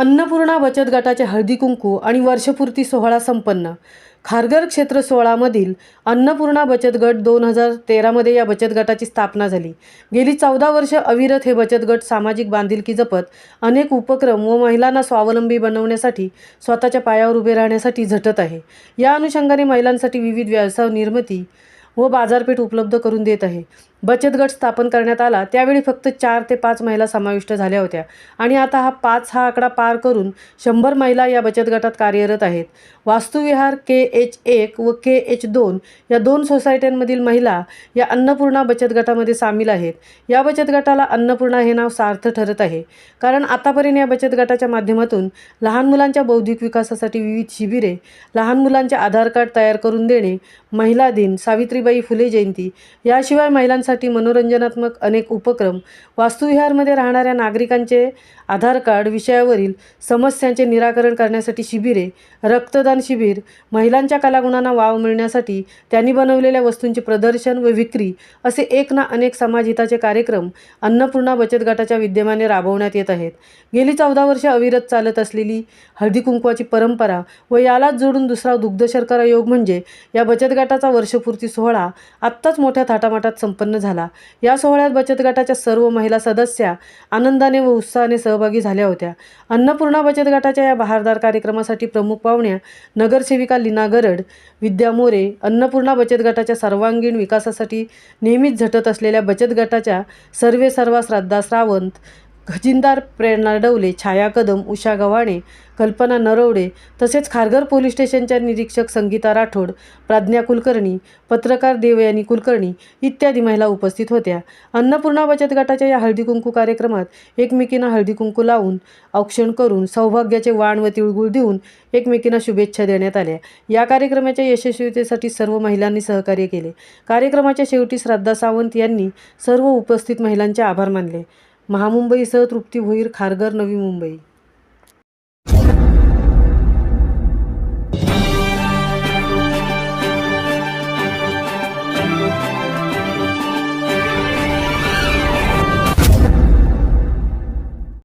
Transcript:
अन्नपूर्णा बचत गटाचे हळदी कुंकू आणि वर्षपूर्ती सोहळा संपन्न। खारघर क्षेत्र 16 मधील अन्नपूर्णा बचत गट 2013 मध्ये या बचत गटाची स्थापना झाली। गेली 14 वर्ष अविरत हे बचत गट सामाजिक बांधिलकी जपत अनेक उपक्रम व महिलांना स्वावलंबी बनवण्यासाठी स्वतःच्या पायावर उभे राहण्यासाठी झटत आहे। या अनुषंगाने महिलांसाठी विविध व्यवसाय निर्मिती व बाजारपेठ उपलब्ध करून देत आहे। बचत गट स्थापन करण्यात आला त्यावेळी फक्त 4 ते 5 महिला समाविष्ट झाल्या होत्या आणि आता हा 5 हा आकडा पार करून 100 महिला या बचत गटात कार्यरत आहेत। वास्तुविहार KH1 व KH2 या 2 सोसायट्यांमधील महिला या अन्नपूर्णा बचत गटामध्ये सामील आहेत। या बचत गटाला अन्नपूर्णा हे नाव सार्थ ठरत आहे, कारण आतापर्यंत या बचत गटाच्या माध्यमातून लहान मुलांच्या बौद्धिक विकासासाठी विविध शिबिरे, लहान मुलांचे आधार कार्ड तयार करून देणे, महिला दिन, सावित्रीबाई फुले जयंती याशिवाय महिलांसाठी मनोरंजनात्मक अनेक उपक्रम, वास्तुविहारमध्ये राहणाऱ्या नागरिकांचे आधार कार्ड विषयावरील समस्यांचे निराकरण करण्यासाठी शिबिरे, रक्तदान शिबिर, महिलांच्या कलागुणांना वाव मिळण्यासाठी त्यांनी बनवलेल्या वस्तूंचे प्रदर्शन व विक्री असे एक ना अनेक समाजहिताचे कार्यक्रम अन्नपूर्णा बचत गटाच्या विद्यमाने राबवण्यात येत आहेत। गेली 14 वर्षे अविरत चालत असलेली हळदी कुंकवाची परंपरा व यालाच जोडून दुसरा दुग्धशर्करा योग म्हणजे या बचत गटाचा वर्षपूर्ती सोहळा आत्ताच मोठ्या थाटामाटात संपन्न झाला। या सोहळ्यात बचत गटाच्या सर्व महिला सदस्या आनंदाने व उत्साहाने सहभागी झाल्या होत्या। अन्नपूर्णा बचत गटाच्या या बहारदार कार्यक्रमासाठी प्रमुख पाहुण्या नगरसेविका लीना गरड, विद्या मोरे, अन्नपूर्णा बचत गटाच्या सर्वांगीण विकासासाठी नेहमीच झटत असलेल्या बचत गटाच्या सर्वेसर्वा श्रद्धा सावंत, खजिनदार प्रेरणा डवले, छाया कदम, उषा गव्हाणे, कल्पना नरवडे तसेच खारघर पोलीस स्टेशनच्या निरीक्षक संगीता राठोड, प्रज्ञा कुलकर्णी, पत्रकार देवयानी कुलकर्णी इत्यादी महिला उपस्थित होत्या। अन्नपूर्णा बचत गटाच्या या हळदी कुंकू कार्यक्रमात एकमेकींना हळदी कुंकू लावून, औक्षण करून, सौभाग्याचे वाण व तिळगुळ देऊन एकमेकींना शुभेच्छा देण्यात आल्या। या कार्यक्रमाच्या यशस्वीतेसाठी सर्व महिलांनी सहकार्य केले। कार्यक्रमाच्या शेवटी श्रद्धा सावंत यांनी सर्व उपस्थित महिलांचे आभार मानले। महामुंबईसह तृप्ती भोईर, खारघर, नवी मुंबई।